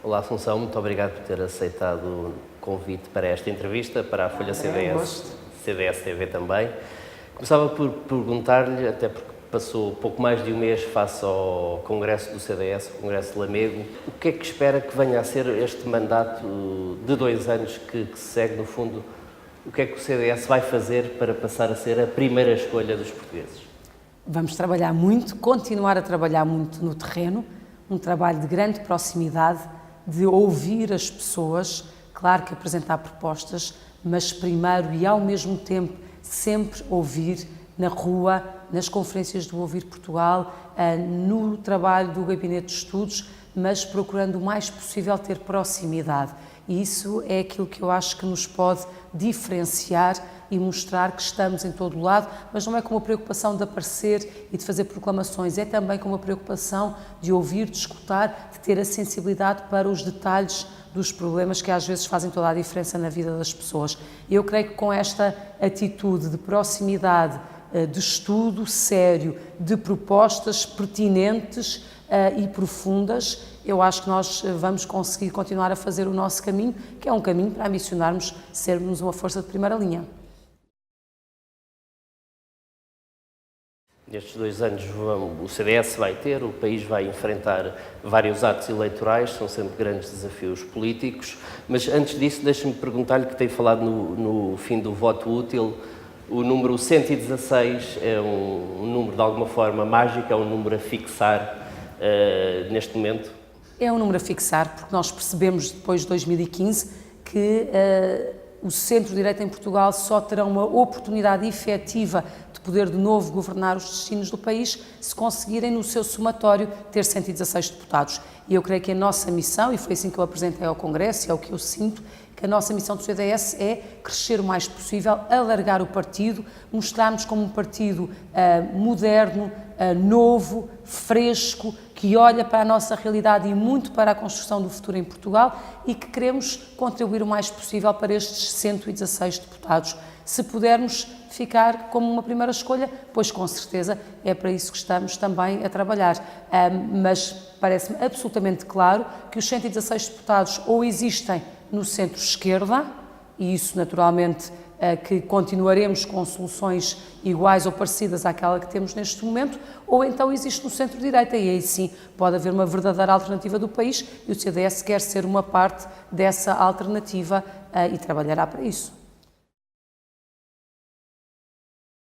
Olá, Assunção, muito obrigado por ter aceitado o convite para esta entrevista, para a Folha CDS TV também. Começava por perguntar-lhe, até porque passou pouco mais de um mês face ao Congresso do CDS, o Congresso de Lamego, o que é que espera que venha a ser este mandato de 2 anos que se segue, no fundo, o que é que o CDS vai fazer para passar a ser a primeira escolha dos portugueses? Vamos trabalhar muito, continuar a trabalhar muito no terreno, um trabalho de grande proximidade, de ouvir as pessoas, claro que apresentar propostas, mas primeiro e ao mesmo tempo sempre ouvir na rua, nas conferências do Ouvir Portugal, no trabalho do Gabinete de Estudos, mas procurando o mais possível ter proximidade. E isso é aquilo que eu acho que nos pode diferenciar e mostrar que estamos em todo o lado, mas não é com uma preocupação de aparecer e de fazer proclamações, é também com uma preocupação de ouvir, de escutar, de ter a sensibilidade para os detalhes dos problemas que às vezes fazem toda a diferença na vida das pessoas. Eu creio que com esta atitude de proximidade, de estudo sério, de propostas pertinentes e profundas, eu acho que nós vamos conseguir continuar a fazer o nosso caminho, que é um caminho para ambicionarmos sermos uma força de primeira linha. Nestes 2 anos o CDS vai ter, o país vai enfrentar vários atos eleitorais, são sempre grandes desafios políticos, mas antes disso deixe-me perguntar-lhe, que tem falado no fim do voto útil, o número 116 é um número de alguma forma mágico, é um número a fixar neste momento? É um número a fixar, porque nós percebemos depois de 2015 que o centro-direita em Portugal só terá uma oportunidade efetiva de poder de novo governar os destinos do país se conseguirem no seu somatório ter 116 deputados. E eu creio que a nossa missão, e foi assim que eu apresentei ao Congresso, e é o que eu sinto, que a nossa missão do CDS é crescer o mais possível, alargar o partido, mostrarmos como um partido moderno, novo, fresco, que olha para a nossa realidade e muito para a construção do futuro em Portugal e que queremos contribuir o mais possível para estes 116 deputados. Se pudermos ficar como uma primeira escolha, pois com certeza é para isso que estamos também a trabalhar. Mas parece-me absolutamente claro que os 116 deputados ou existem no centro-esquerda, e isso naturalmente que continuaremos com soluções iguais ou parecidas àquela que temos neste momento, ou então existe no centro-direita, e aí sim pode haver uma verdadeira alternativa do país, e o CDS quer ser uma parte dessa alternativa e trabalhará para isso.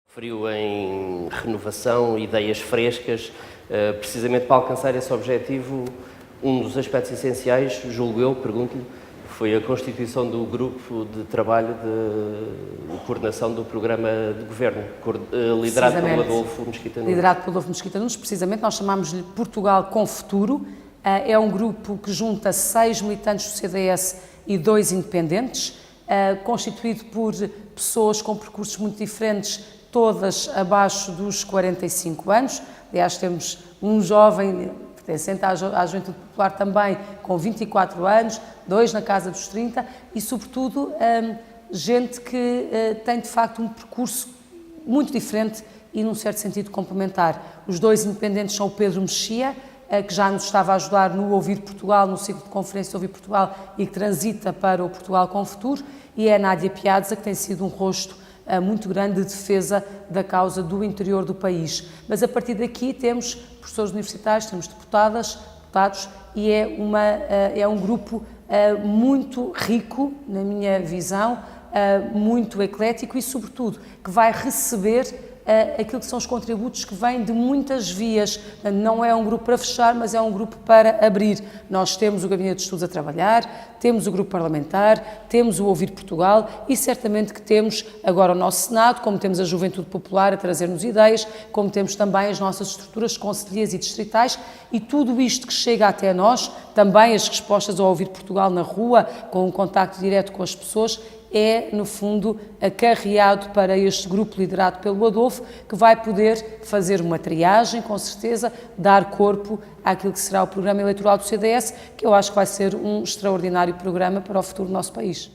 Referiu em renovação, ideias frescas, precisamente para alcançar esse objetivo, um dos aspectos essenciais, julgo eu, pergunto-lhe, foi a constituição do grupo de trabalho de coordenação do programa de governo, liderado pelo Adolfo Mesquita Nunes. Liderado pelo Adolfo Mesquita Nunes, precisamente, nós chamamos-lhe Portugal com Futuro. É um grupo que junta 6 militantes do CDS e 2 independentes, constituído por pessoas com percursos muito diferentes, todas abaixo dos 45 anos. Aliás, temos um jovem pertencente à Juventude Popular também, com 24 anos, 2 na casa dos 30 e, sobretudo, gente que tem, de facto, um percurso muito diferente e, num certo sentido, complementar. Os 2 independentes são o Pedro Mexia, que já nos estava a ajudar no Ouvir Portugal, no ciclo de conferência Ouvir Portugal e que transita para o Portugal com Futuro, e é a Nádia Piazza, que tem sido um rosto muito grande de defesa da causa do interior do país. Mas a partir daqui temos professores universitários, temos deputados, e é um grupo muito rico, na minha visão, muito eclético e, sobretudo, que vai receber aquilo que são os contributos que vêm de muitas vias. Não é um grupo para fechar, mas é um grupo para abrir. Nós temos o Gabinete de Estudos a trabalhar, temos o grupo parlamentar, temos o Ouvir Portugal e certamente que temos agora o nosso Senado, como temos a Juventude Popular a trazer-nos ideias, como temos também as nossas estruturas concelhias e distritais, e tudo isto que chega até nós, também as respostas ao Ouvir Portugal na rua, com um contacto direto com as pessoas, é, no fundo, acarreado para este grupo liderado pelo Adolfo, que vai poder fazer uma triagem, com certeza, dar corpo àquilo que será o programa eleitoral do CDS, que eu acho que vai ser um extraordinário programa para o futuro do nosso país.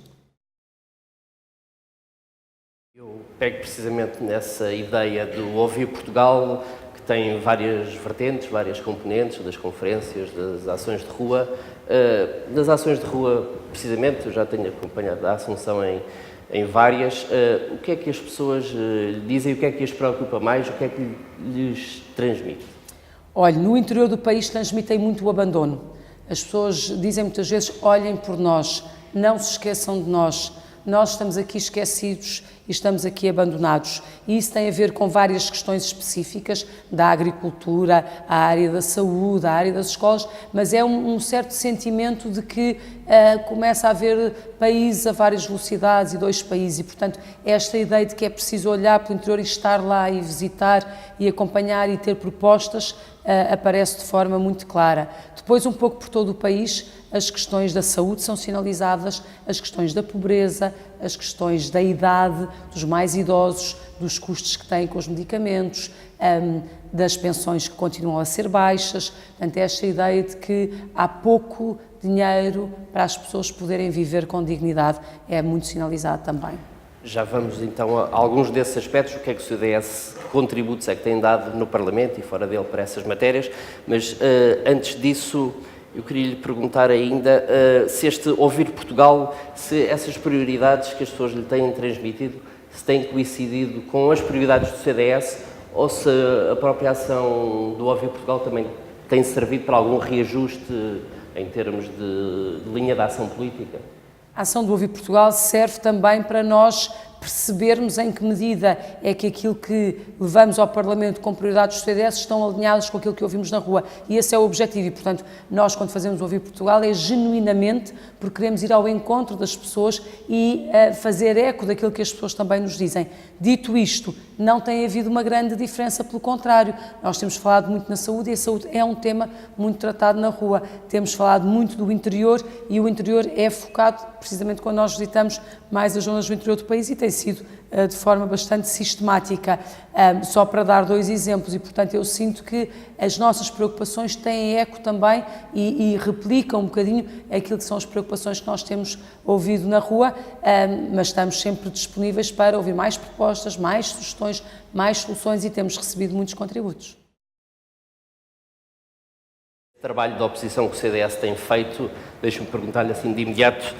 Eu pego precisamente nessa ideia do Ouvir Portugal, que tem várias vertentes, várias componentes das conferências, das ações de rua. Das ações de rua, precisamente, eu já tenho acompanhado a Assunção em várias. O que é que as pessoas lhe dizem, o que é que as preocupa mais, o que é que lhes transmite? Olha, no interior do país transmitem muito o abandono. As pessoas dizem muitas vezes, olhem por nós, não se esqueçam de nós. Nós estamos aqui esquecidos e estamos aqui abandonados. E isso tem a ver com várias questões específicas da agricultura, a área da saúde, a área das escolas, mas é um certo sentimento de que começa a haver países a várias velocidades e dois países e, portanto, esta ideia de que é preciso olhar para o interior e estar lá e visitar e acompanhar e ter propostas aparece de forma muito clara. Depois, um pouco por todo o país, as questões da saúde são sinalizadas, as questões da pobreza, as questões da idade, dos mais idosos, dos custos que têm com os medicamentos, das pensões que continuam a ser baixas. Portanto, esta ideia de que há pouco dinheiro para as pessoas poderem viver com dignidade é muito sinalizado também. Já vamos então a alguns desses aspectos, o que é que o CDS, que contributos é que tem dado no Parlamento e fora dele para essas matérias, mas antes disso eu queria lhe perguntar ainda se este Ouvir Portugal, se essas prioridades que as pessoas lhe têm transmitido, se têm coincidido com as prioridades do CDS ou se a própria ação do Ouvir Portugal também tem servido para algum reajuste em termos de linha de ação política? A ação do Ouvir Portugal serve também para nós percebermos em que medida é que aquilo que levamos ao Parlamento com prioridades do CDS estão alinhadas com aquilo que ouvimos na rua. E esse é o objetivo. E, portanto, nós, quando fazemos o Ouvir Portugal, é genuinamente porque queremos ir ao encontro das pessoas e fazer eco daquilo que as pessoas também nos dizem. Dito isto, não tem havido uma grande diferença, pelo contrário. Nós temos falado muito na saúde e a saúde é um tema muito tratado na rua. Temos falado muito do interior e o interior é focado, precisamente quando nós visitamos mais as zonas do interior do país e tem sido de forma bastante sistemática, só para dar dois exemplos, e portanto eu sinto que as nossas preocupações têm eco também e replicam um bocadinho aquilo que são as preocupações que nós temos ouvido na rua, mas estamos sempre disponíveis para ouvir mais propostas, mais sugestões, mais soluções e temos recebido muitos contributos. O trabalho da oposição que o CDS tem feito, deixe-me perguntar-lhe assim de imediato,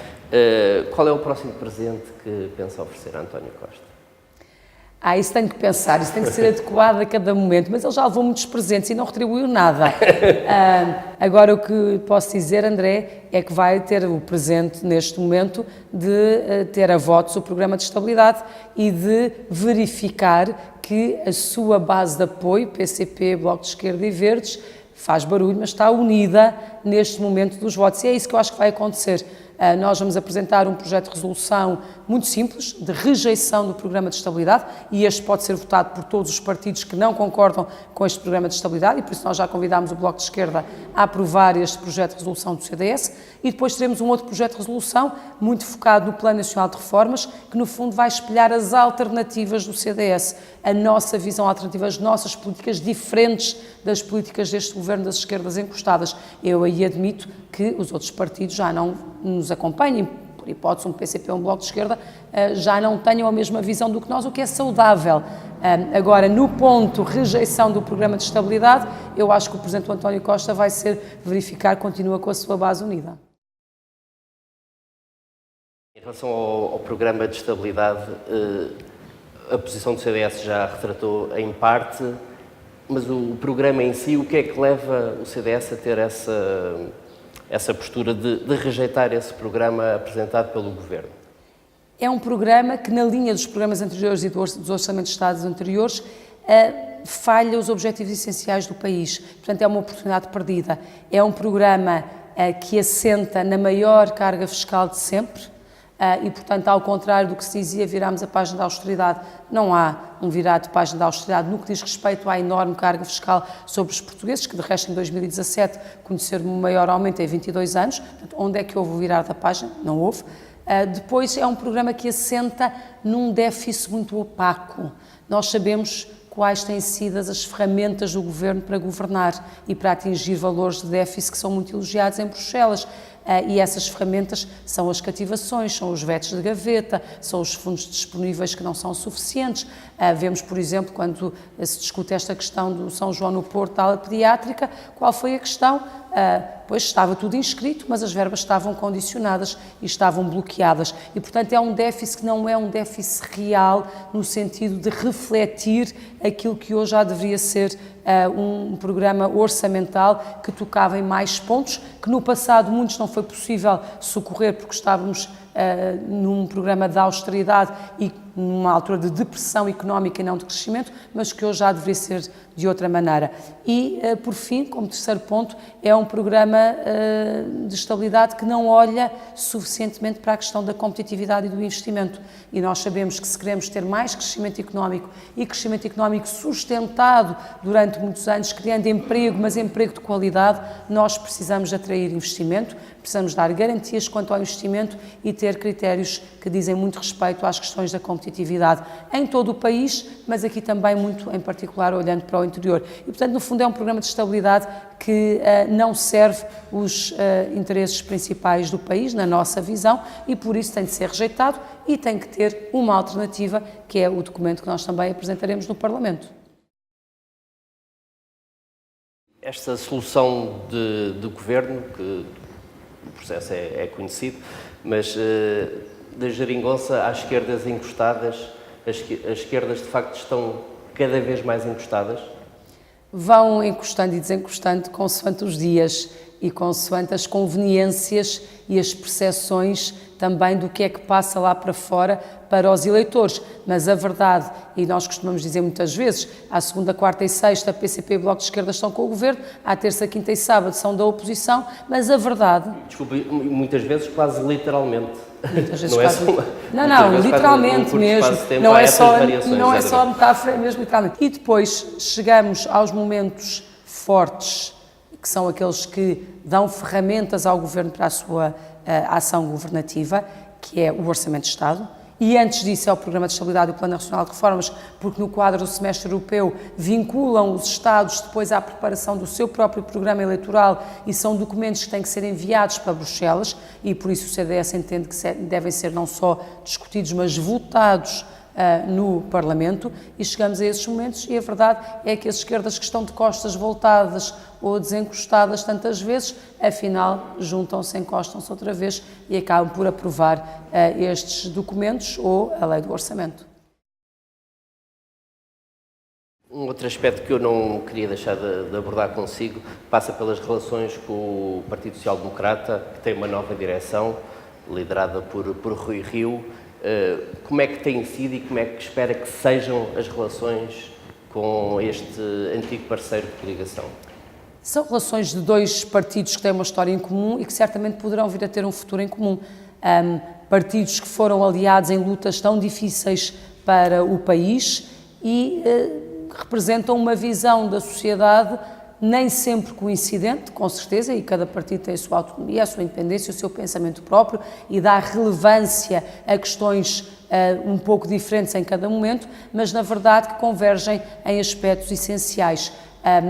qual é o próximo presente que pensa oferecer a António Costa? Isso tenho que pensar, isso tem que ser adequado a cada momento, mas ele já levou muitos presentes e não retribuiu nada. Agora o que posso dizer, André, é que vai ter o presente neste momento de ter a votos o programa de estabilidade e de verificar que a sua base de apoio, PCP, Bloco de Esquerda e Verdes, faz barulho, mas está unida neste momento dos votos. E é isso que eu acho que vai acontecer. Nós vamos apresentar um projeto de resolução muito simples, de rejeição do programa de estabilidade, e este pode ser votado por todos os partidos que não concordam com este programa de estabilidade, e por isso nós já convidámos o Bloco de Esquerda a aprovar este projeto de resolução do CDS, e depois teremos um outro projeto de resolução muito focado no Plano Nacional de Reformas, que no fundo vai espelhar as alternativas do CDS, a nossa visão alternativa, as nossas políticas diferentes das políticas deste governo das esquerdas encostadas. Eu aí admito que os outros partidos já não nos acompanhem, por hipótese um PCP ou um Bloco de Esquerda, já não tenham a mesma visão do que nós, o que é saudável. Agora, no ponto rejeição do programa de estabilidade, eu acho que o Presidente António Costa vai ser verificar, continua com a sua base unida. Em relação ao programa de estabilidade, a posição do CDS já retratou em parte, mas o programa em si, o que é que leva o CDS a ter essa postura de rejeitar esse programa apresentado pelo Governo? É um programa que, na linha dos programas anteriores e dos orçamentos de Estados anteriores, falha os objetivos essenciais do país. Portanto, é uma oportunidade perdida. É um programa que assenta na maior carga fiscal de sempre, e, portanto, ao contrário do que se dizia, virámos a página da austeridade. Não há um virar de página da austeridade no que diz respeito à enorme carga fiscal sobre os portugueses, que de resto em 2017 conheceram um maior aumento em 22 anos. Portanto, onde é que houve o virar da página? Não houve. Depois é um programa que assenta num déficit muito opaco. Nós sabemos quais têm sido as ferramentas do Governo para governar e para atingir valores de déficit que são muito elogiados em Bruxelas. E essas ferramentas são as cativações, são os vetos de gaveta, são os fundos disponíveis que não são suficientes. Vemos, por exemplo, quando se discute esta questão do São João no Porto, da ala pediátrica, qual foi a questão? Pois estava tudo inscrito, mas as verbas estavam condicionadas e estavam bloqueadas. E, portanto, é um déficit que não é um déficit real no sentido de refletir aquilo que hoje já deveria ser um programa orçamental que tocava em mais pontos, que no passado muitos não foi possível socorrer porque estávamos num programa de austeridade e numa altura de depressão económica e não de crescimento, mas que hoje já deveria ser de outra maneira. E, por fim, como terceiro ponto, é um programa de estabilidade que não olha suficientemente para a questão da competitividade e do investimento. E nós sabemos que se queremos ter mais crescimento económico e crescimento económico sustentado durante muitos anos, criando emprego, mas emprego de qualidade, nós precisamos atrair investimento, precisamos dar garantias quanto ao investimento e ter critérios que dizem muito respeito às questões da competitividade em todo o país, mas aqui também muito em particular olhando para o interior. E, portanto, no fundo é um programa de estabilidade que não serve os interesses principais do país, na nossa visão, e por isso tem de ser rejeitado e tem que ter uma alternativa, que é o documento que nós também apresentaremos no Parlamento. Esta solução do Governo, que o processo é conhecido, mas da geringonça às esquerdas encostadas, as esquerdas de facto estão cada vez mais encostadas? Vão encostando e desencostando consoante os dias e consoante as conveniências e as percepções também do que é que passa lá para fora para os eleitores. Mas a verdade, e nós costumamos dizer muitas vezes, à segunda, quarta e sexta, PCP e Bloco de Esquerda estão com o Governo, à terça, quinta e sábado são da oposição, mas a verdade... Desculpe, muitas vezes quase literalmente. Muitas vezes não quase... é Não, literalmente mesmo. Não é só a metáfora, é mesmo literalmente. E depois chegamos aos momentos fortes, que são aqueles que dão ferramentas ao Governo para a sua ação governativa, que é o Orçamento de Estado, e antes disso é o Programa de Estabilidade e o Plano Nacional de Reformas, porque no quadro do semestre europeu vinculam os Estados depois à preparação do seu próprio programa eleitoral e são documentos que têm que ser enviados para Bruxelas e por isso o CDS entende que devem ser não só discutidos, mas votados no Parlamento e chegamos a esses momentos e a verdade é que as esquerdas que estão de costas voltadas ou desencostadas tantas vezes, afinal juntam-se, encostam-se outra vez e acabam por aprovar estes documentos ou a lei do orçamento. Um outro aspecto que eu não queria deixar de abordar consigo passa pelas relações com o Partido Social Democrata, que tem uma nova direção, liderada por Rui Rio. Como é que tem sido e como é que espera que sejam as relações com este antigo parceiro de coligação? São relações de dois partidos que têm uma história em comum e que certamente poderão vir a ter um futuro em comum. Partidos que foram aliados em lutas tão difíceis para o país e representam uma visão da sociedade nem sempre coincidente, com certeza, e cada partido tem a sua autonomia, a sua independência, o seu pensamento próprio e dá relevância a questões um pouco diferentes em cada momento, mas na verdade que convergem em aspectos essenciais.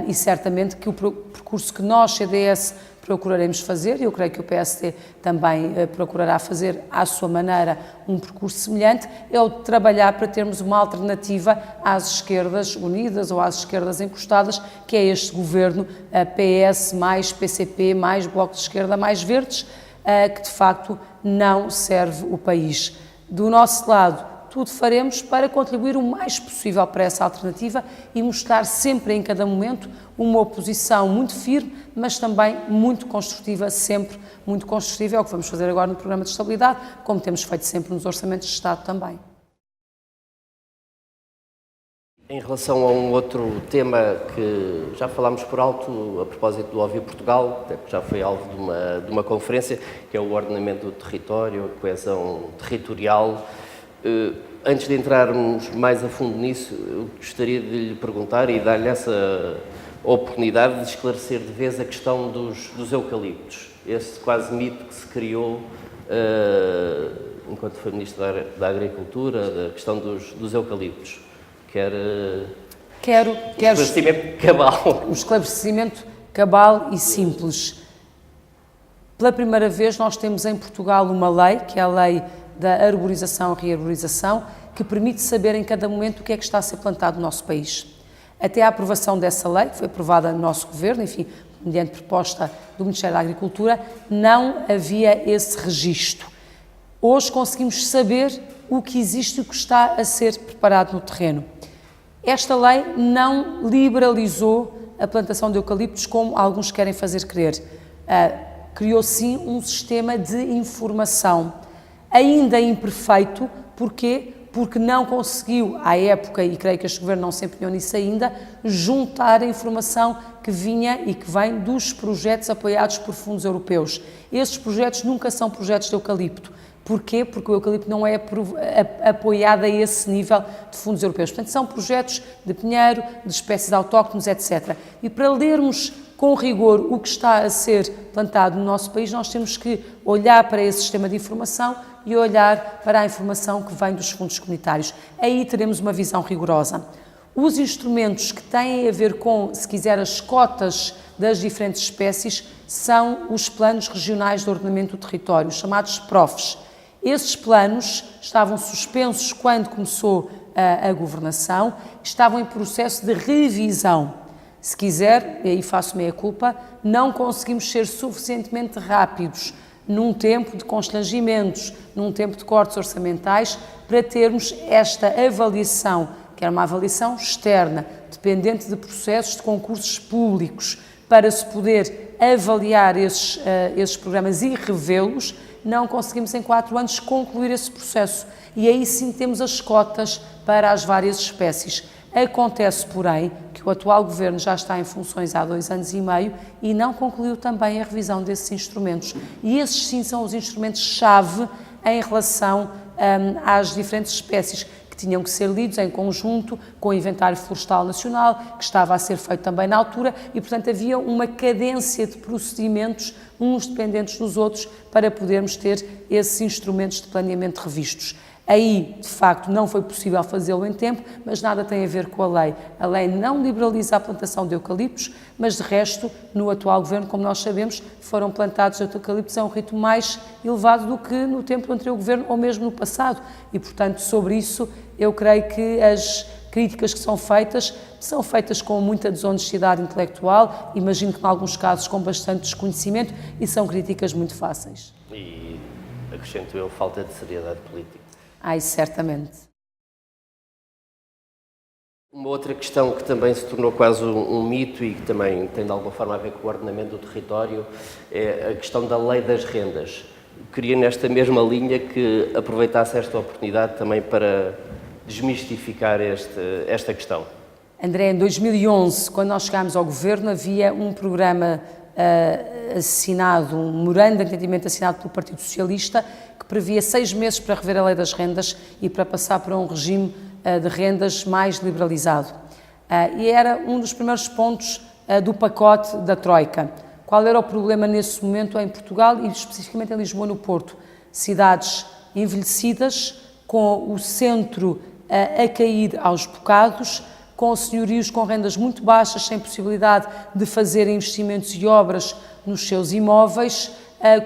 E certamente que o percurso que nós, CDS, procuraremos fazer, e eu creio que o PSD também procurará fazer à sua maneira um percurso semelhante, é o de trabalhar para termos uma alternativa às esquerdas unidas ou às esquerdas encostadas, que é este governo PS mais PCP mais Bloco de Esquerda mais Verdes, que de facto não serve o país. Do nosso lado, tudo faremos para contribuir o mais possível para essa alternativa e mostrar sempre, em cada momento, uma oposição muito firme, mas também muito construtiva, sempre muito construtiva. É o que vamos fazer agora no Programa de Estabilidade, como temos feito sempre nos Orçamentos de Estado também. Em relação a um outro tema que já falámos por alto, a propósito do Óbvio Portugal, até porque já foi alvo de uma conferência, que é o ordenamento do território, a coesão territorial. Antes de entrarmos mais a fundo nisso, eu gostaria de lhe perguntar e dar-lhe essa oportunidade de esclarecer de vez a questão dos eucaliptos. Esse quase mito que se criou enquanto foi Ministro da Agricultura, da questão dos eucaliptos. Quer Quero esclarecimento cabal. um esclarecimento cabal e simples. Pela primeira vez nós temos em Portugal uma lei, que é a lei da arborização e rearborização, que permite saber em cada momento o que é que está a ser plantado no nosso país. Até a aprovação dessa lei, que foi aprovada no nosso governo, enfim, mediante proposta do Ministério da Agricultura, não havia esse registro. Hoje conseguimos saber o que existe e o que está a ser preparado no terreno. Esta lei não liberalizou a plantação de eucaliptos como alguns querem fazer crer. Criou sim um sistema de informação, ainda imperfeito. Porquê? Porque não conseguiu, à época, e creio que este governo não se empenhou nisso ainda, juntar a informação que vinha e que vem dos projetos apoiados por fundos europeus. Esses projetos nunca são projetos de eucalipto. Porquê? Porque o eucalipto não é apoiado a esse nível de fundos europeus. Portanto, são projetos de pinheiro, de espécies autóctones, etc. E para lermos com rigor o que está a ser plantado no nosso país, nós temos que olhar para esse sistema de informação e olhar para a informação que vem dos fundos comunitários. Aí teremos uma visão rigorosa. Os instrumentos que têm a ver com, se quiser, as cotas das diferentes espécies são os planos regionais de ordenamento do território, chamados PROFs. Esses planos estavam suspensos quando começou a governação, estavam em processo de revisão. Se quiser, e aí faço meia-culpa, não conseguimos ser suficientemente rápidos num tempo de constrangimentos, num tempo de cortes orçamentais, para termos esta avaliação, que era uma avaliação externa, dependente de processos de concursos públicos, para se poder avaliar esses programas e revê-los. Não conseguimos em 4 anos concluir esse processo. E aí sim temos as cotas para as várias espécies. Acontece, porém, que o atual governo já está em funções há 2 anos e meio e não concluiu também a revisão desses instrumentos. E esses sim são os instrumentos-chave em relação às diferentes espécies, que tinham que ser lidos em conjunto com o Inventário Florestal Nacional, que estava a ser feito também na altura, e, portanto, havia uma cadência de procedimentos, uns dependentes dos outros, para podermos ter esses instrumentos de planeamento revistos. Aí, de facto, não foi possível fazê-lo em tempo, mas nada tem a ver com a lei. A lei não liberaliza a plantação de eucaliptos, mas, de resto, no atual governo, como nós sabemos, foram plantados eucaliptos a um ritmo mais elevado do que no tempo do anterior governo ou mesmo no passado. E, portanto, sobre isso, eu creio que as críticas que são feitas com muita desonestidade intelectual, imagino que, em alguns casos, com bastante desconhecimento, e são críticas muito fáceis. E, acrescento eu, falta de seriedade política. Certamente. Uma outra questão que também se tornou quase um mito e que também tem de alguma forma a ver com o ordenamento do território é a questão da lei das rendas. Queria nesta mesma linha que aproveitasse esta oportunidade também para desmistificar esta questão. André, em 2011, quando nós chegámos ao governo, havia um programa assinado, um memorando de entendimento assinado pelo Partido Socialista, que previa 6 meses para rever a lei das rendas e para passar para um regime de rendas mais liberalizado. E era um dos primeiros pontos do pacote da Troika. Qual era o problema nesse momento em Portugal e especificamente em Lisboa, no Porto? Cidades envelhecidas, com o centro a cair aos bocados, com senhorios com rendas muito baixas, sem possibilidade de fazer investimentos e obras nos seus imóveis,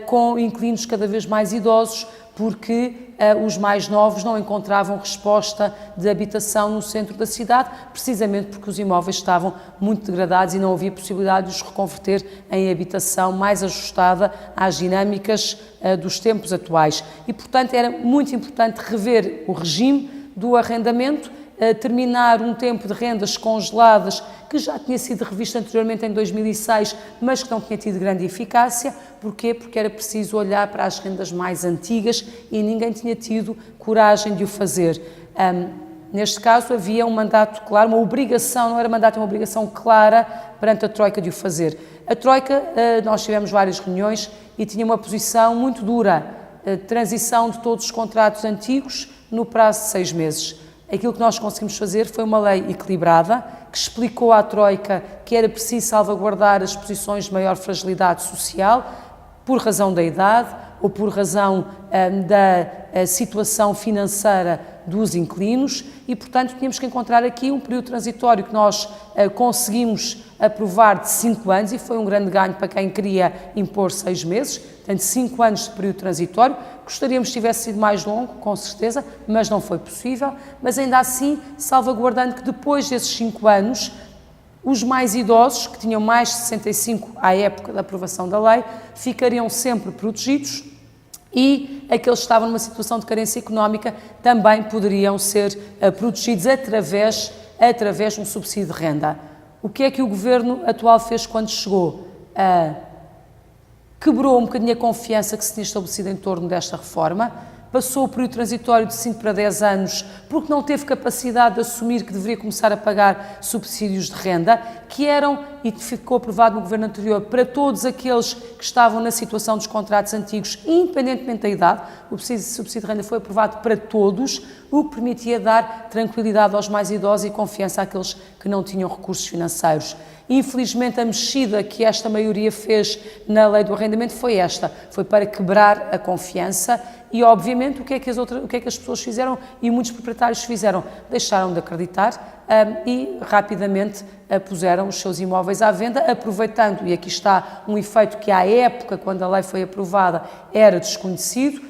com inquilinos cada vez mais idosos, porque os mais novos não encontravam resposta de habitação no centro da cidade, precisamente porque os imóveis estavam muito degradados e não havia possibilidade de os reconverter em habitação mais ajustada às dinâmicas dos tempos atuais. E, portanto, era muito importante rever o regime do arrendamento, terminar um tempo de rendas congeladas que já tinha sido revisto anteriormente em 2006, mas que não tinha tido grande eficácia. Porquê? Porque era preciso olhar para as rendas mais antigas e ninguém tinha tido coragem de o fazer. Neste caso havia um mandato claro, uma obrigação, não era mandato, é uma obrigação clara perante a Troika de o fazer. A Troika, nós tivemos várias reuniões e tinha uma posição muito dura, transição de todos os contratos antigos no prazo de 6 meses. Aquilo que nós conseguimos fazer foi uma lei equilibrada, que explicou à Troika que era preciso salvaguardar as posições de maior fragilidade social, por razão da idade ou por razão da situação financeira dos inquilinos e, portanto, tínhamos que encontrar aqui um período transitório que nós conseguimos aprovar de 5 anos e foi um grande ganho para quem queria impor 6 meses, portanto 5 anos de período transitório. Gostaríamos que tivesse sido mais longo, com certeza, mas não foi possível, mas ainda assim salvaguardando que depois desses 5 anos os mais idosos, que tinham mais de 65 à época da aprovação da lei, ficariam sempre protegidos e aqueles que estavam numa situação de carência económica também poderiam ser protegidos através de um subsídio de renda. O que é que o governo atual fez quando chegou? Quebrou um bocadinho a confiança que se tinha estabelecido em torno desta reforma, passou o período transitório de 5 para 10 anos porque não teve capacidade de assumir que deveria começar a pagar subsídios de renda, que eram, e ficou aprovado no governo anterior, para todos aqueles que estavam na situação dos contratos antigos, independentemente da idade. O subsídio de renda foi aprovado para todos, o que permitia dar tranquilidade aos mais idosos e confiança àqueles que não tinham recursos financeiros. Infelizmente, a mexida que esta maioria fez na lei do arrendamento foi para quebrar a confiança e, obviamente, o que é que as pessoas fizeram e muitos proprietários fizeram? Deixaram de acreditar e rapidamente puseram os seus imóveis à venda, aproveitando, e aqui está um efeito que à época, quando a lei foi aprovada, era desconhecido,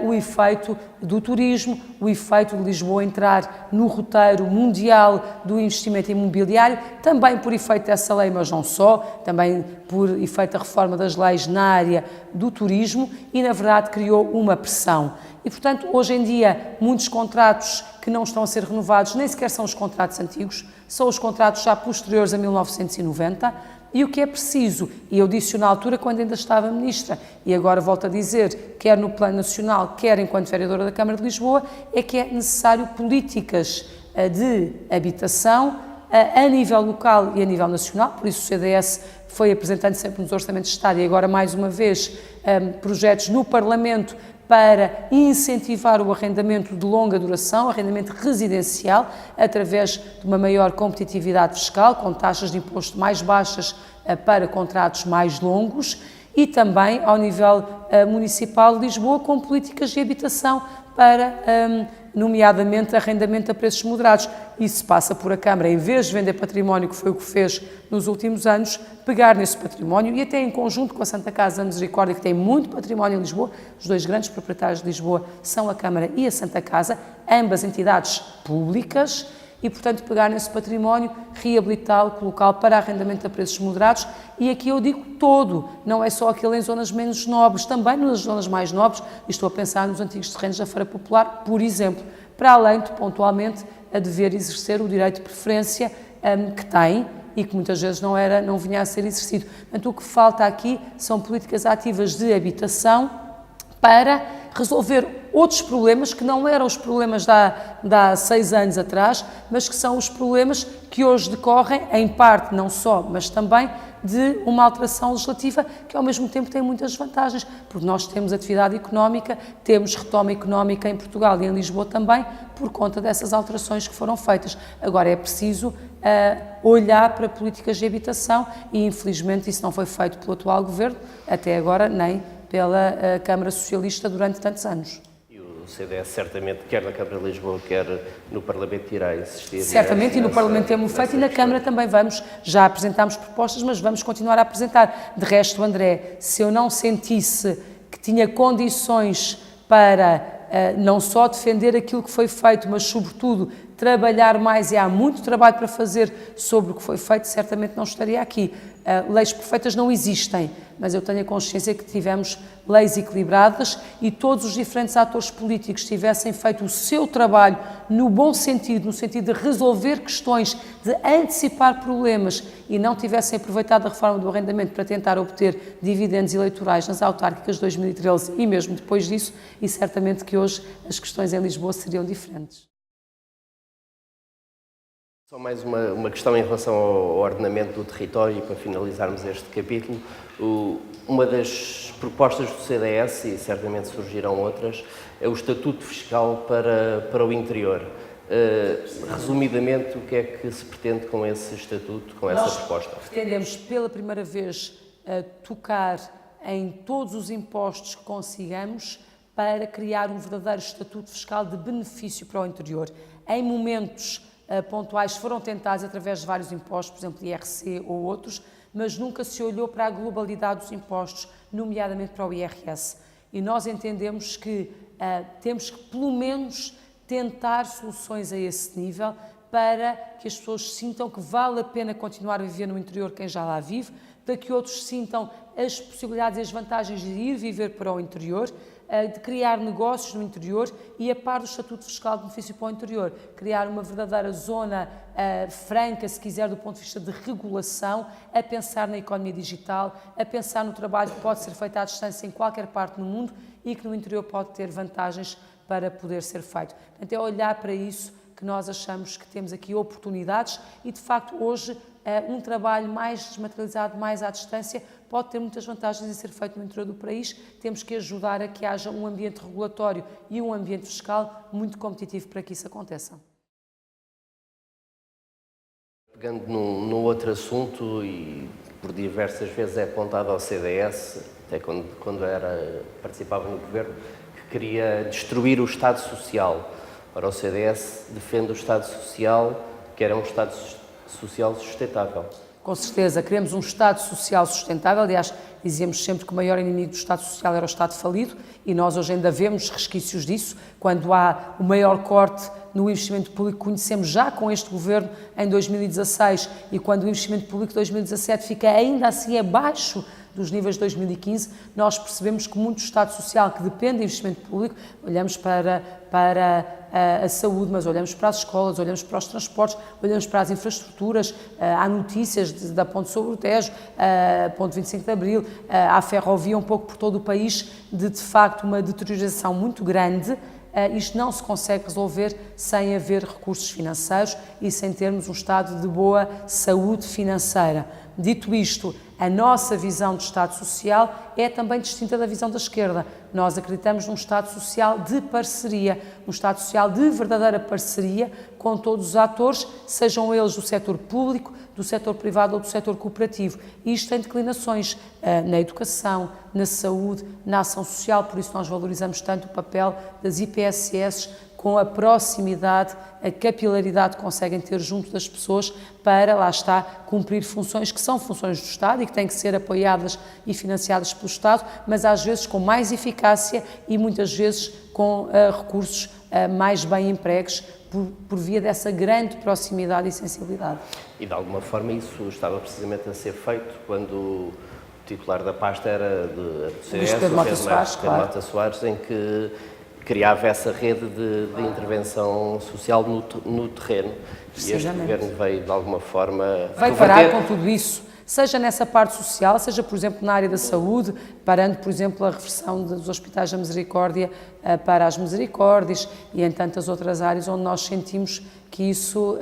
o efeito do turismo, o efeito de Lisboa entrar no roteiro mundial do investimento imobiliário, também por efeito dessa lei, mas não só, também por efeito da reforma das leis na área do turismo e, na verdade, criou uma pressão. E, portanto, hoje em dia, muitos contratos que não estão a ser renovados nem sequer são os contratos antigos, são os contratos já posteriores a 1990, e o que é preciso, e eu disse na altura quando ainda estava Ministra, e agora volto a dizer, quer no plano nacional, quer enquanto vereadora da Câmara de Lisboa, é que é necessário políticas de habitação a nível local e a nível nacional, por isso o CDS foi apresentando sempre nos Orçamentos de Estado e agora mais uma vez projetos no Parlamento para incentivar o arrendamento de longa duração, arrendamento residencial, através de uma maior competitividade fiscal, com taxas de imposto mais baixas para contratos mais longos e também, ao nível municipal de Lisboa, com políticas de habitação para, nomeadamente, arrendamento a preços moderados. Isso passa por a Câmara, em vez de vender património, que foi o que fez nos últimos anos, pegar nesse património e até em conjunto com a Santa Casa da Misericórdia, que tem muito património em Lisboa, os dois grandes proprietários de Lisboa são a Câmara e a Santa Casa, ambas entidades públicas, e, portanto, pegar nesse património, reabilitá-lo, colocá-lo para arrendamento a preços moderados, e aqui eu digo todo, não é só aquele em zonas menos nobres, também nas zonas mais nobres, e estou a pensar nos antigos terrenos da Feira Popular, por exemplo, para além de, pontualmente, a dever exercer o direito de preferência que tem e que muitas vezes não vinha a ser exercido. Portanto, o que falta aqui são políticas ativas de habitação para resolver outros problemas que não eram os problemas de há 6 anos atrás, mas que são os problemas que hoje decorrem, em parte não só, mas também de uma alteração legislativa que ao mesmo tempo tem muitas vantagens, porque nós temos atividade económica, temos retoma económica em Portugal e em Lisboa também, por conta dessas alterações que foram feitas. Agora é preciso olhar para políticas de habitação e infelizmente isso não foi feito pelo atual governo, até agora nem pela Câmara Socialista durante tantos anos. E o CDS certamente, quer na Câmara de Lisboa, quer no Parlamento, irá insistir. Certamente, e no Parlamento temos feito, e na Câmara também já apresentámos propostas, mas vamos continuar a apresentar. De resto, André, se eu não sentisse que tinha condições para não só defender aquilo que foi feito, mas sobretudo trabalhar mais, e há muito trabalho para fazer sobre o que foi feito, certamente não estaria aqui. Leis perfeitas não existem, mas eu tenho a consciência que tivemos leis equilibradas e todos os diferentes atores políticos tivessem feito o seu trabalho no bom sentido, no sentido de resolver questões, de antecipar problemas e não tivessem aproveitado a reforma do arrendamento para tentar obter dividendos eleitorais nas autárquicas de 2013 e mesmo depois disso, e certamente que hoje as questões em Lisboa seriam diferentes. Só mais uma questão em relação ao ordenamento do território, para finalizarmos este capítulo. Uma das propostas do CDS, e certamente surgirão outras, é o Estatuto Fiscal para o interior. Resumidamente, o que é que se pretende com esse estatuto, com essa proposta? Pretendemos, pela primeira vez, tocar em todos os impostos que consigamos para criar um verdadeiro estatuto fiscal de benefício para o interior. Em momentos pontuais foram tentados através de vários impostos, por exemplo, IRC ou outros, mas nunca se olhou para a globalidade dos impostos, nomeadamente para o IRS. E nós entendemos que temos que, pelo menos, tentar soluções a esse nível para que as pessoas sintam que vale a pena continuar a viver no interior quem já lá vive, para que outros sintam as possibilidades e as vantagens de ir viver para o interior, de criar negócios no interior e, a par do Estatuto Fiscal de Benefício para o interior, criar uma verdadeira zona franca, se quiser, do ponto de vista de regulação, a pensar na economia digital, a pensar no trabalho que pode ser feito à distância em qualquer parte do mundo e que no interior pode ter vantagens para poder ser feito. Portanto, é olhar para isso que nós achamos que temos aqui oportunidades e, de facto, hoje um trabalho mais desmaterializado, mais à distância, pode ter muitas vantagens em ser feito no interior do país. Temos que ajudar a que haja um ambiente regulatório e um ambiente fiscal muito competitivo para que isso aconteça. Pegando num outro assunto, e por diversas vezes é apontado ao CDS, até quando participava no governo, que queria destruir o Estado Social. Ora, o CDS defende o Estado Social, que era um Estado Social sustentável. Com certeza, queremos um Estado Social sustentável. Aliás, dizíamos sempre que o maior inimigo do Estado Social era o Estado falido e nós hoje ainda vemos resquícios disso. Quando há o maior corte no investimento público que conhecemos já com este governo em 2016 e quando o investimento público de 2017 fica ainda assim abaixo dos níveis de 2015, nós percebemos que muito do Estado Social que depende de investimento público, olhamos para a saúde, mas olhamos para as escolas, olhamos para os transportes, olhamos para as infraestruturas, há notícias da Ponte sobre o Tejo, Ponte 25 de Abril, há ferrovia um pouco por todo o país, de facto uma deterioração muito grande. Isto não se consegue resolver sem haver recursos financeiros e sem termos um estado de boa saúde financeira. Dito isto, a nossa visão de Estado Social é também distinta da visão da esquerda. Nós acreditamos num Estado Social de parceria, um Estado Social de verdadeira parceria com todos os atores, sejam eles do setor público, do setor privado ou do setor cooperativo. E isto tem declinações na educação, na saúde, na ação social, por isso nós valorizamos tanto o papel das IPSS com a proximidade, a capilaridade que conseguem ter junto das pessoas para, lá está, cumprir funções que são funções do Estado e que têm que ser apoiadas e financiadas pelo Estado, mas às vezes com mais eficácia e muitas vezes com recursos mais bem empregues por via dessa grande proximidade e sensibilidade. E de alguma forma isso estava precisamente a ser feito quando o titular da pasta era do CS, Pedro Mota Soares, em que criava essa rede de intervenção social no terreno. E este governo veio, de alguma forma... Vai parar com tudo isso, seja nessa parte social, seja, por exemplo, na área da saúde, parando, por exemplo, a reversão dos hospitais da Misericórdia para as Misericórdias e em tantas outras áreas onde nós sentimos que isso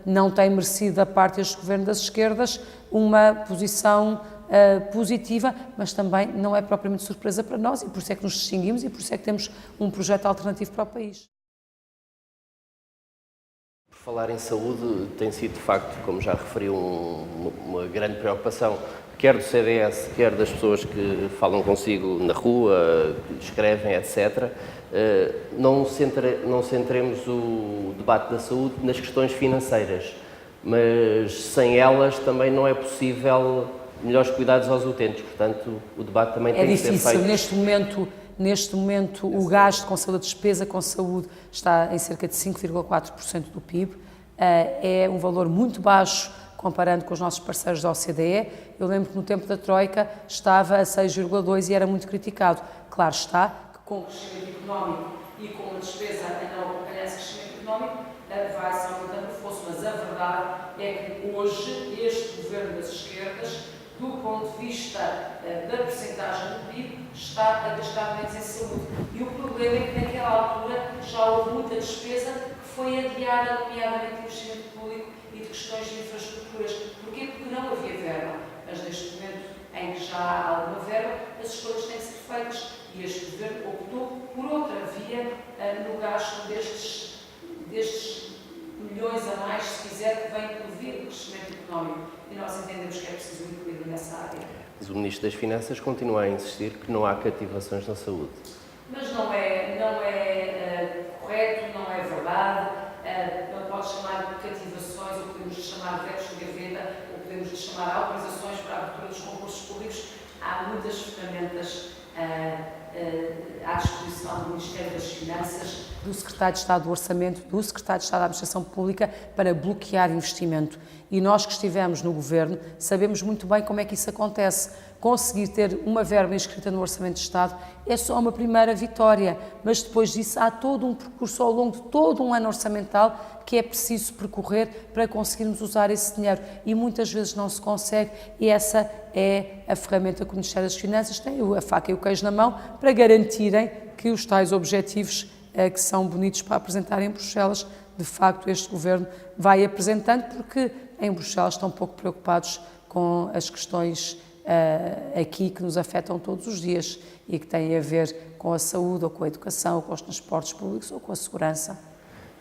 não tem merecido da parte deste governo das esquerdas uma posição positiva, mas também não é propriamente surpresa para nós e por isso é que nos distinguimos e por isso é que temos um projeto alternativo para o país. Por falar em saúde, tem sido de facto, como já referiu, uma grande preocupação, quer do CDS, quer das pessoas que falam consigo na rua, que escrevem, etc. Não centremos o debate da saúde nas questões financeiras, mas sem elas também não é possível melhores cuidados aos utentes, portanto o debate também tem que ser feito. É difícil, neste momento o gasto com saúde, a despesa com saúde está em cerca de 5,4% do PIB, é um valor muito baixo comparando com os nossos parceiros da OCDE. Eu lembro que no tempo da Troika estava a 6,2% e era muito criticado. Claro está que com o crescimento económico e com a despesa a não acompanhar esse crescimento económico vai-se aumentando o fosso, mas a verdade é que hoje este governo das esquerdas, do ponto de vista da percentagem do PIB, está a gastar menos em saúde. E o problema é que naquela altura já houve muita despesa que foi adiada, nomeadamente de investimento público e de questões de infraestruturas. Porquê? Porque não havia verba. Mas neste momento em que já há alguma verba, as escolhas têm que ser feitas. E este governo optou por outra via no gasto destes milhões a mais, se quiser, que vem por via do crescimento económico. E nós entendemos que é preciso um equilíbrio nessa área. Mas o Ministro das Finanças continua a insistir que não há cativações na saúde. Mas não é correto, não é verdade, não pode chamar de cativações, ou podemos chamar de vetos de gaveta, ou podemos chamar autorizações para a abertura dos concursos públicos. Há muitas ferramentas à disposição do Ministério das Finanças, do Secretário de Estado do Orçamento, do Secretário de Estado da Administração Pública para bloquear investimento. E nós que estivemos no Governo sabemos muito bem como é que isso acontece. Conseguir ter uma verba inscrita no Orçamento de Estado é só uma primeira vitória, mas depois disso há todo um percurso ao longo de todo um ano orçamental que é preciso percorrer para conseguirmos usar esse dinheiro e muitas vezes não se consegue e essa é a ferramenta que o Ministério das Finanças tem, a faca e o queijo na mão, para garantirem que os tais objetivos que são bonitos para apresentar em Bruxelas, de facto este Governo vai apresentando, porque em Bruxelas estão pouco preocupados com as questões aqui que nos afetam todos os dias e que têm a ver com a saúde, ou com a educação, ou com os transportes públicos, ou com a segurança.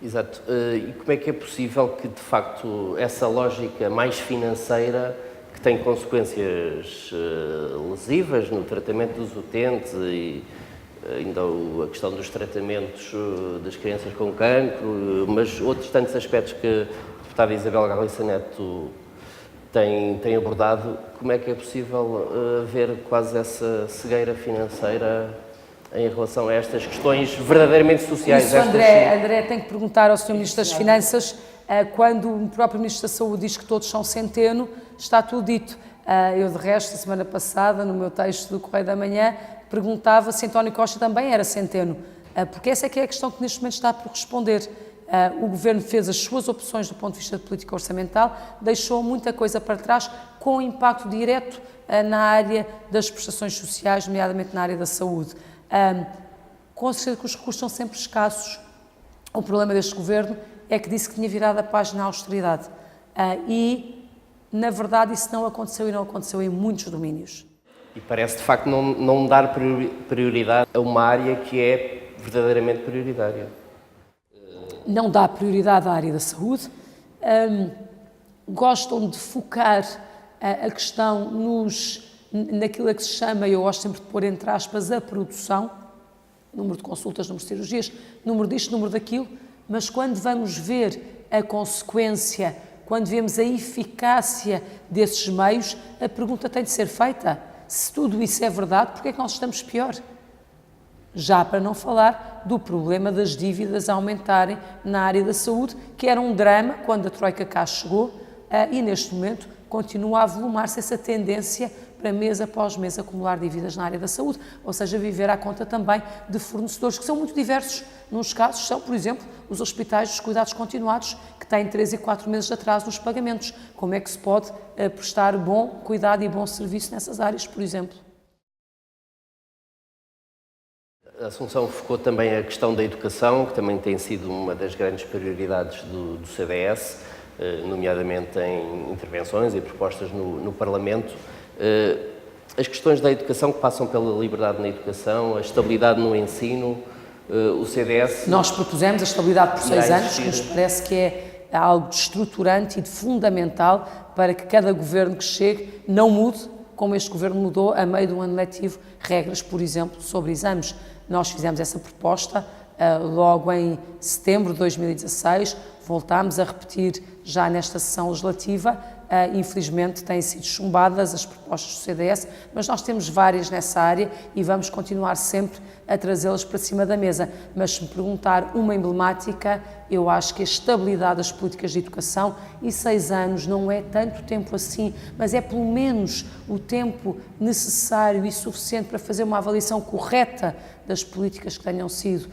Exato. E como é que é possível que, de facto, essa lógica mais financeira, que tem consequências lesivas no tratamento dos utentes e ainda a questão dos tratamentos das crianças com cancro, mas outros tantos aspectos que a deputada Isabel Galiça Neto tem abordado, como é que é possível ver quase essa cegueira financeira em relação a estas questões verdadeiramente sociais? Isso, André, tem que perguntar ao Sr. Ministro das Finanças, quando o próprio Ministro da Saúde diz que todos são centeno, está tudo dito. Eu, de resto, a semana passada, no meu texto do Correio da Manhã, perguntava se António Costa também era centeno, porque essa é que é a questão que neste momento está por responder. O Governo fez as suas opções do ponto de vista de política orçamental, deixou muita coisa para trás com impacto direto na área das prestações sociais, nomeadamente na área da saúde. Com certeza que os recursos são sempre escassos. O problema deste Governo é que disse que tinha virado a página à austeridade e, na verdade, isso não aconteceu e não aconteceu em muitos domínios. E parece, de facto, não dar prioridade a uma área que é verdadeiramente prioritária. Não dá prioridade à área da saúde, gostam de focar a questão naquilo a que se chama, eu gosto sempre de pôr entre aspas, a produção, número de consultas, número de cirurgias, número disto, número daquilo, mas quando vamos ver a consequência, quando vemos a eficácia desses meios, a pergunta tem de ser feita. Se tudo isso é verdade, porquê é que nós estamos pior? Já para não falar do problema das dívidas aumentarem na área da saúde, que era um drama quando a Troika cá chegou e neste momento continua a avolumar-se essa tendência para mês após mês acumular dívidas na área da saúde, ou seja, viver à conta também de fornecedores que são muito diversos. Nos casos são, por exemplo, os hospitais dos cuidados continuados, que têm 3 e 4 meses de atraso nos pagamentos. Como é que se pode prestar bom cuidado e bom serviço nessas áreas, por exemplo? A Assunção focou também a questão da educação, que também tem sido uma das grandes prioridades do CDS, nomeadamente em intervenções e propostas no Parlamento. As questões da educação que passam pela liberdade na educação, a estabilidade no ensino, o CDS... Nós propusemos a estabilidade por 6 anos, que nos parece que é algo de estruturante e de fundamental para que cada governo que chegue não mude, como este governo mudou a meio de um ano letivo, regras, por exemplo, sobre exames. Nós fizemos essa proposta logo em setembro de 2016, voltámos a repetir já nesta sessão legislativa. Infelizmente têm sido chumbadas as propostas do CDS, mas nós temos várias nessa área e vamos continuar sempre a trazê-las para cima da mesa. Mas se me perguntar uma emblemática, eu acho que a estabilidade das políticas de educação, e 6 anos não é tanto tempo assim, mas é pelo menos o tempo necessário e suficiente para fazer uma avaliação correta das políticas que tenham sido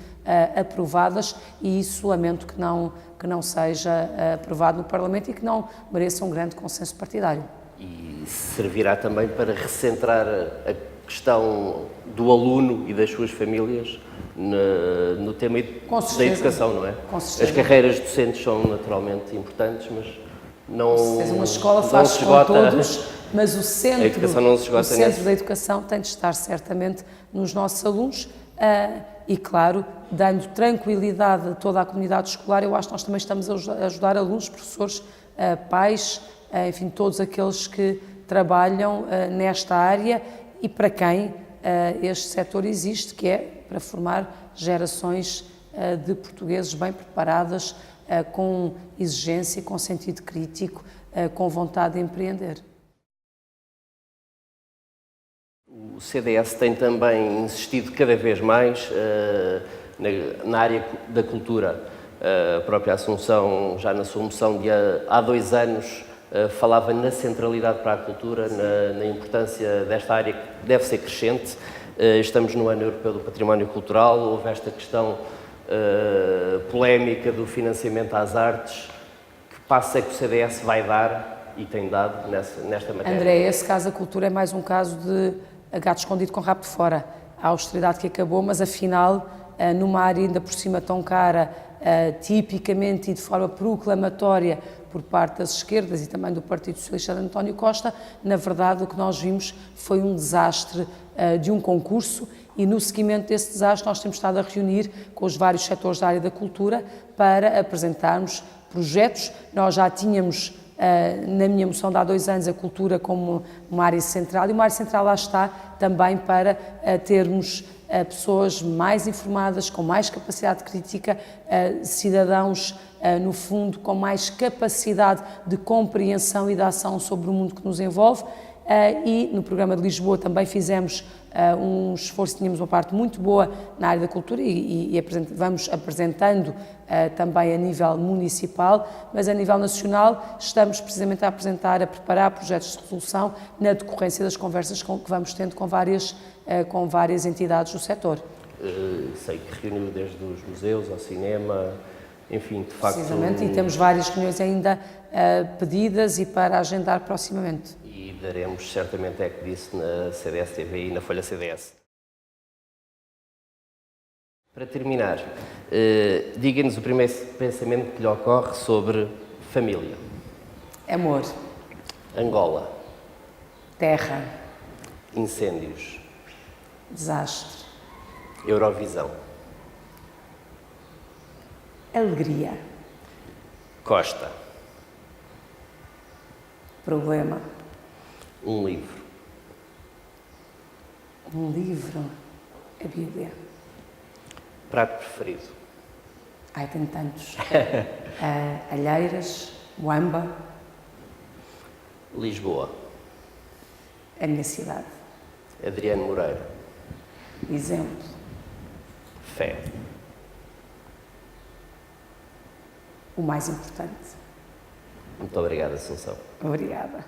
aprovadas, e isso lamento que não seja aprovado no Parlamento e que não mereça um grande consenso partidário. E servirá também para recentrar a questão do aluno e das suas famílias no tema da educação, não é? Com certeza. As carreiras docentes são naturalmente importantes, mas não se esgota. Uma escola faz com todos, mas o centro, a educação não se esgota o centro da educação tem de estar certamente nos nossos alunos e, claro, dando tranquilidade a toda a comunidade escolar. Eu acho que nós também estamos a ajudar alunos, professores, pais, enfim, todos aqueles que trabalham nesta área e para quem este setor existe, que é para formar gerações de portugueses bem preparadas, com exigência, com sentido crítico, com vontade de empreender. O CDS tem também insistido cada vez mais na área da cultura. A própria Assunção, já na sua moção de há 2 anos, falava na centralidade para a cultura, na importância desta área que deve ser crescente. Estamos no Ano Europeu do Património Cultural, houve esta questão polémica do financiamento às artes. Que passo é que o CDS vai dar e tem dado nesta matéria? André, esse caso da cultura é mais um caso de gato escondido com o rabo de fora. A austeridade que acabou, mas afinal, numa área ainda por cima tão cara, tipicamente e de forma proclamatória por parte das esquerdas e também do Partido Socialista de António Costa, na verdade o que nós vimos foi um desastre de um concurso e no seguimento desse desastre nós temos estado a reunir com os vários setores da área da cultura para apresentarmos projetos. Nós já tínhamos na minha moção de há 2 anos a cultura como uma área central e uma área central lá está também para termos pessoas mais informadas, com mais capacidade crítica, cidadãos, no fundo, com mais capacidade de compreensão e de ação sobre o mundo que nos envolve. E no programa de Lisboa também fizemos um esforço, tínhamos uma parte muito boa na área da cultura e vamos apresentando também a nível municipal, mas a nível nacional estamos precisamente a preparar projetos de resolução na decorrência das conversas que vamos tendo com várias entidades do setor. Sei que reuniu desde os museus ao cinema, enfim, de facto... Precisamente, e temos várias reuniões ainda pedidas e para agendar proximamente. E daremos certamente eco disso na CDS-TV e na Folha CDS. Para terminar, diga-nos o primeiro pensamento que lhe ocorre sobre família. Amor. Angola. Terra. Incêndios. Desastre. Eurovisão. Alegria. Costa. Problema. Um livro. Um livro. A Bíblia. Prato preferido. Ai, tenho tantos. Alheiras, Moamba. Lisboa. A minha cidade. Adriano Moreira. Exemplo. Fé. O mais importante. Muito obrigado, Assunção. Obrigada.